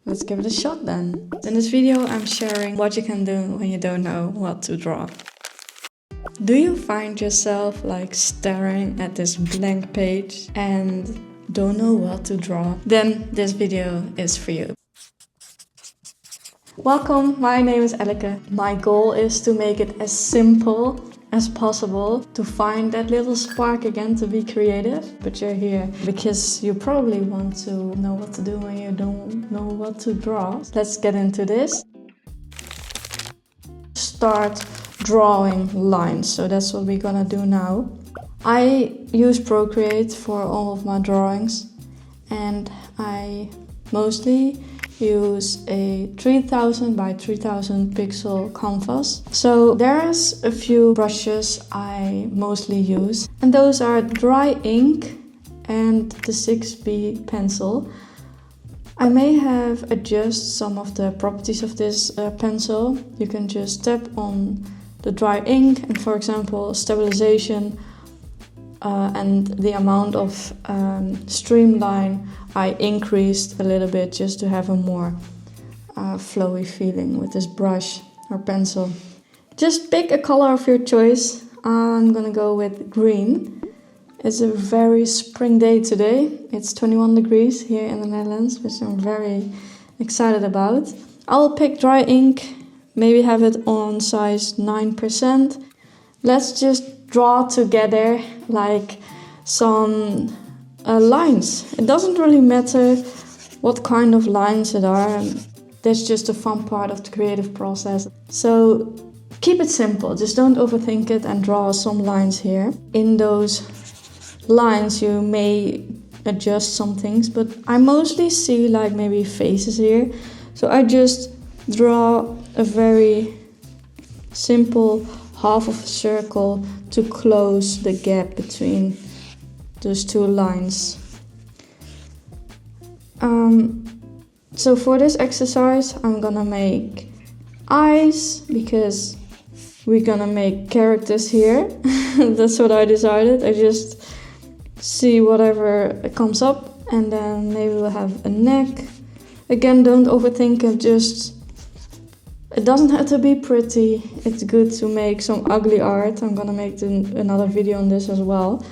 let's give it a shot then. In this video I'm sharing what you can do when you don't know what to draw. Do you find yourself like staring at this blank page and don't know what to draw? Then this video is for you. Welcome, my name is Elleke. My goal is to make it as simple as possible to find that little spark again to be creative. But you're here because you probably want to know what to do when you don't know what to draw. Let's get into this. Start drawing lines. So that's what we're gonna do now. I use Procreate for all of my drawings and I mostly use a 3000 by 3000 pixel canvas. So there's a few brushes I mostly use, and those are dry ink and the 6B pencil. I may have adjust some of the properties of this pencil. You can just tap on the dry ink and, for example, stabilization and the amount of streamline I increased a little bit just to have a more flowy feeling with this brush or pencil. Just pick a color of your choice. I'm gonna go with green. It's a very spring day today. It's 21 degrees here in the Netherlands, which I'm very excited about. I'll pick dry ink, maybe have it on size 9%. Let's just draw together like some lines. It doesn't really matter what kind of lines it are. That's just a fun part of the creative process. So keep it simple. Just don't overthink it and draw some lines here. In those lines you may adjust some things, but I mostly see like maybe faces here. So I just draw a very simple half of a circle to close the gap between those two lines. So for this exercise I'm gonna make eyes because we're gonna make characters here. That's what I decided. I just see whatever comes up, and then maybe we'll have a neck. Again, don't overthink it, it doesn't have to be pretty. It's good to make some ugly art. I'm gonna make another video on this as well.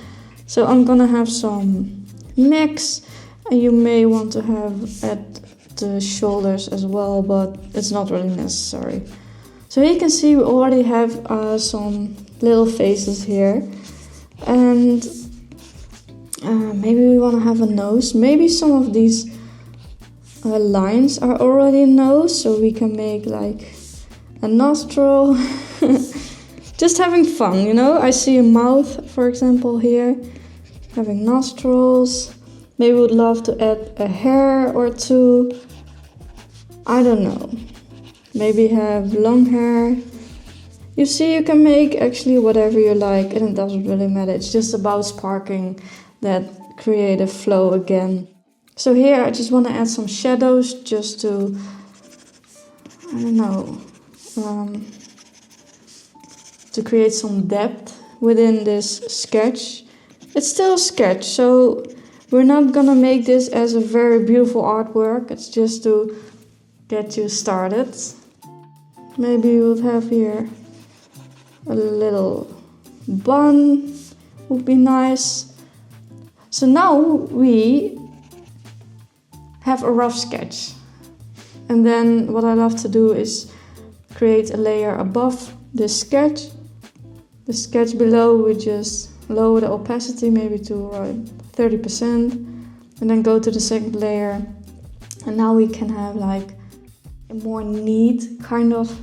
So I'm gonna have some necks, and you may want to have at the shoulders as well, but it's not really necessary. So here you can see we already have some little faces here, and maybe we want to have a nose. Maybe some of these lines are already a nose, so we can make like a nostril. Just having fun, you know. I see a mouth, for example, here, having nostrils. Maybe we would love to add a hair or two. I don't know. Maybe have long hair. You see, you can make actually whatever you like, and it doesn't really matter. It's just about sparking that creative flow again. So here I just want to add some shadows just to, I don't know, to create some depth within this sketch. It's still a sketch, so we're not gonna make this as a very beautiful artwork. It's just to get you started. Maybe we'll have here a little bun, would be nice. So now we have a rough sketch. And then what I love to do is create a layer above this sketch. The sketch below, we just lower the opacity maybe to 30%. And then go to the second layer. And now we can have like a more neat kind of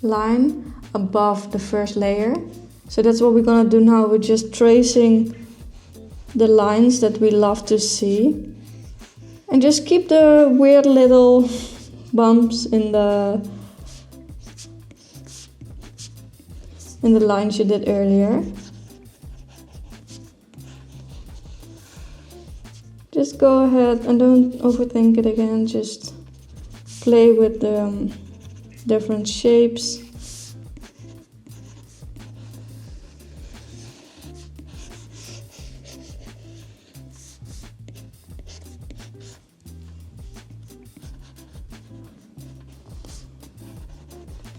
line above the first layer. So that's what we're gonna do now. We're just tracing the lines that we love to see. And just keep the weird little bumps in the lines you did earlier. Just go ahead and don't overthink it again. Just play with the different shapes.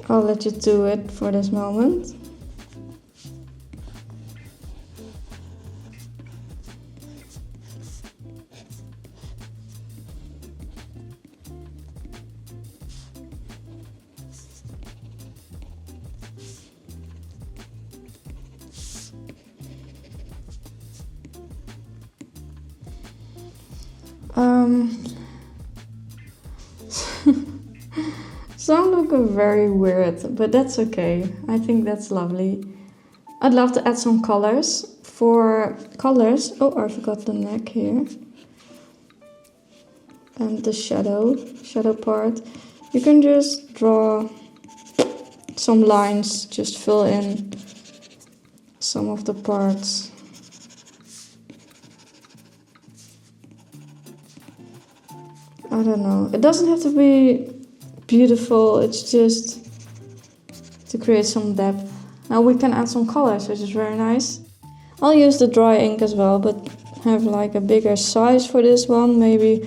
I'll let you do it for this moment. Some look very weird, but that's okay. I think that's lovely. I'd love to add some colors. For colors, oh, I forgot the neck here. And the shadow part. You can just draw some lines, just fill in some of the parts. I don't know. It doesn't have to be beautiful, it's just to create some depth. Now we can add some colors, which is very nice. I'll use the dry ink as well, but have like a bigger size for this one, maybe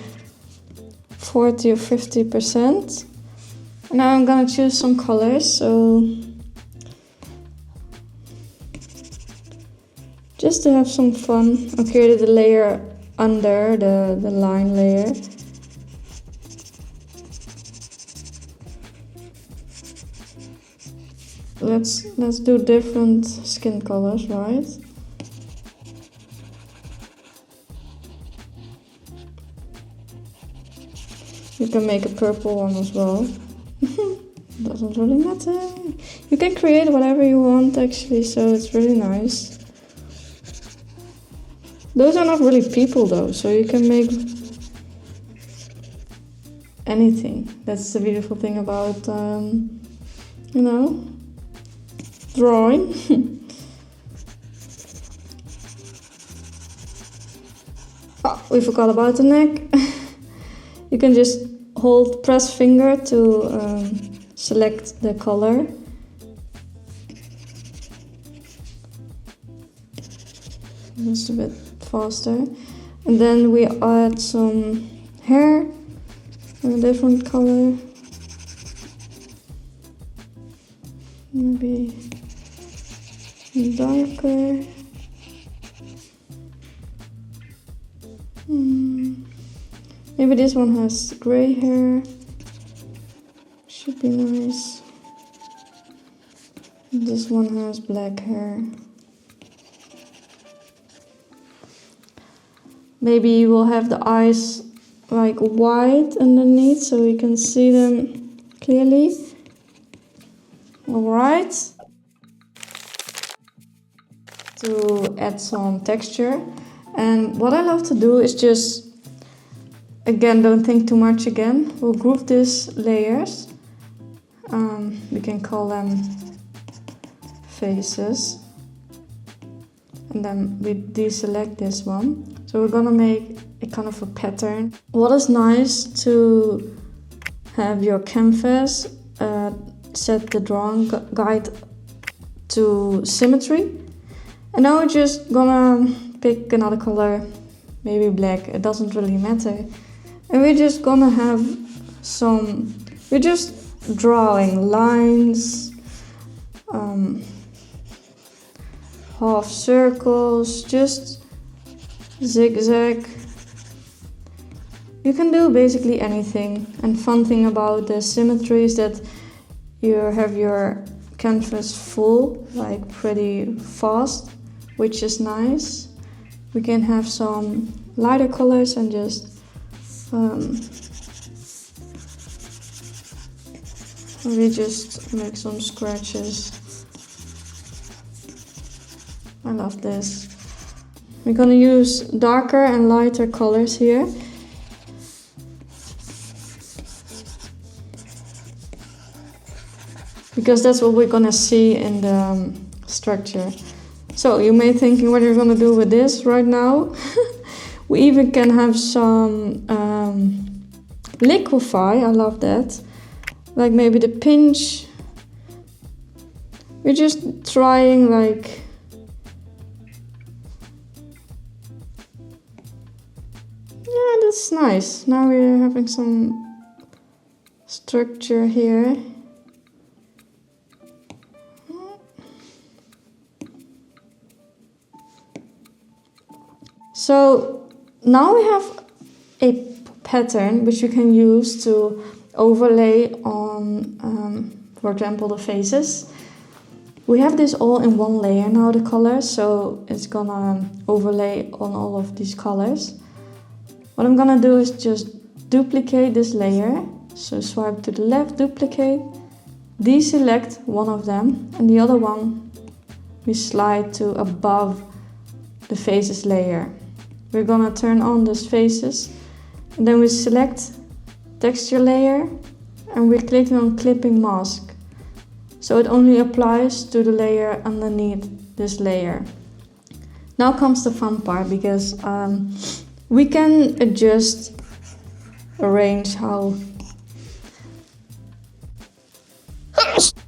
40 or 50%. And now I'm gonna choose some colors, so just to have some fun, I created a layer under the line layer. Let's do different skin colors, right? You can make a purple one as well. Doesn't really matter. You can create whatever you want actually, so it's really nice. Those are not really people though, so you can make anything. That's the beautiful thing about, you know, drawing. Oh, we forgot about the neck. You can just press finger to select the color. Just a bit faster. And then we add some hair in a different color. Maybe darker. Maybe this one has gray hair. Should be nice. This one has black hair. Maybe we'll have the eyes like white underneath so we can see them clearly. Alright. To add some texture. And what I love to do is just, again, don't think too much again. We'll group these layers. We can call them faces. And then we deselect this one. So we're gonna make a kind of a pattern. What is nice to have your canvas set the drawing guide to symmetry. And now we're just gonna pick another color, maybe black, it doesn't really matter. And we're just gonna have we're just drawing lines, half circles, just zigzag. You can do basically anything. And fun thing about the symmetry is that you have your canvas full, like pretty fast, which is nice. We can have some lighter colors and just we just make some scratches. I love this. We're gonna use darker and lighter colors here. Because that's what we're gonna see in the structure. So you may be thinking what you're gonna do with this right now. We even can have some liquify, I love that. Like maybe the pinch. We're just trying like, yeah, that's nice. Now we're having some structure here. So now we have a pattern which you can use to overlay on, for example, the faces. We have this all in one layer now, the colors, so it's gonna overlay on all of these colors. What I'm gonna do is just duplicate this layer. So swipe to the left, duplicate, deselect one of them, and the other one we slide to above the faces layer. We're gonna turn on these faces, and then we select texture layer, and we're clicking on clipping mask. So it only applies to the layer underneath this layer. Now comes the fun part, because we can arrange how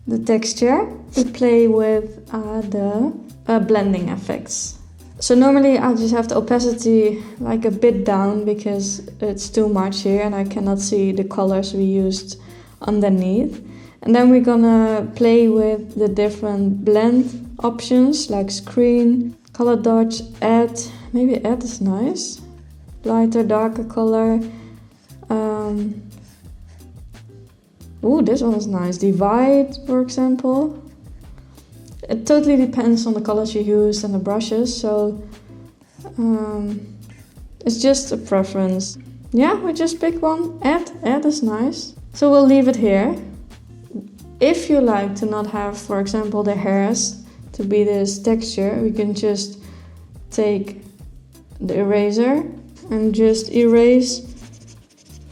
the texture to play with the blending effects. So normally I just have the opacity like a bit down because it's too much here and I cannot see the colors we used underneath. And then we're gonna play with the different blend options like screen, color dodge, add. Maybe add is nice. Lighter, darker color. Ooh, this one is nice. Divide, for example. It totally depends on the colors you use and the brushes, so it's just a preference. Yeah, we just pick one. Add is nice. So we'll leave it here. If you like to not have, for example, the hairs to be this texture, we can just take the eraser and just erase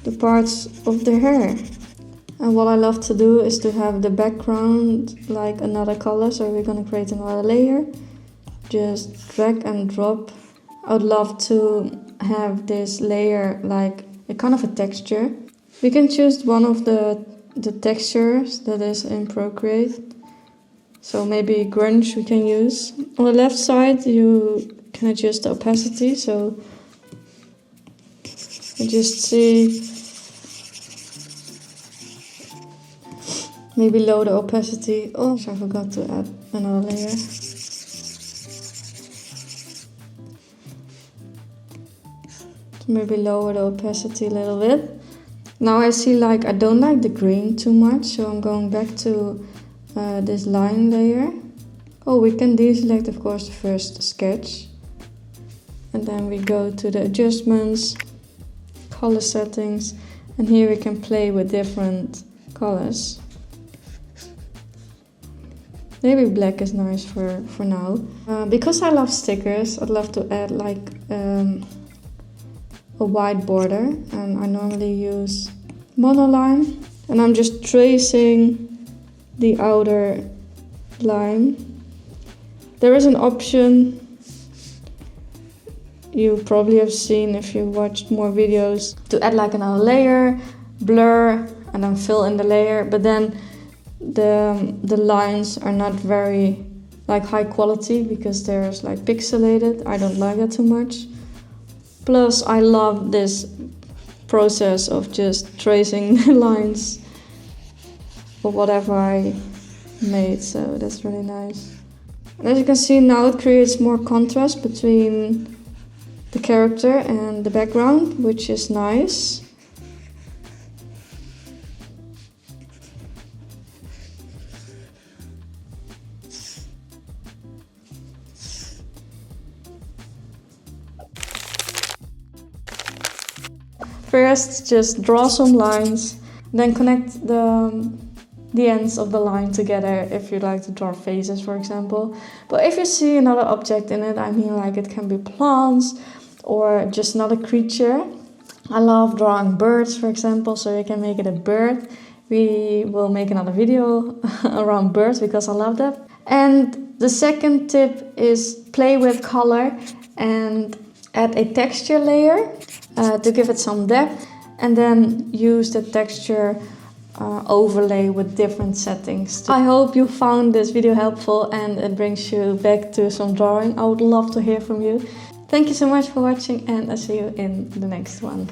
the parts of the hair. And what I love to do is to have the background like another color, so we're gonna create another layer. Just drag and drop. I would love to have this layer like a kind of a texture. We can choose one of the textures that is in Procreate. So maybe grunge we can use. On the left side you can adjust the opacity, so you just see. Maybe lower the opacity. Oh, I forgot to add another layer. So maybe lower the opacity a little bit. Now I see like I don't like the green too much, so I'm going back to this line layer. Oh, we can deselect of course the first sketch. And then we go to the adjustments, color settings, and here we can play with different colors. Maybe black is nice for now. Because I love stickers, I'd love to add like a white border, and I normally use monoline, and I'm just tracing the outer line. There is an option you probably have seen if you watched more videos to add like another layer, blur, and then fill in the layer, but then the lines are not very like high quality because they're like pixelated. I don't like that too much. Plus I love this process of just tracing the lines for whatever I made, so that's really nice. And as you can see now it creates more contrast between the character and the background, which is nice. First, just draw some lines, then connect the ends of the line together if you like to draw faces, for example. But if you see another object in it, I mean like it can be plants or just another creature. I love drawing birds, for example, so you can make it a bird. We will make another video around birds because I love that. And the second tip is play with color and add a texture layer to give it some depth, and then use the texture overlay with different settings. I hope you found this video helpful and it brings you back to some drawing. I would love to hear from you. Thank you so much for watching, and I'll see you in the next one.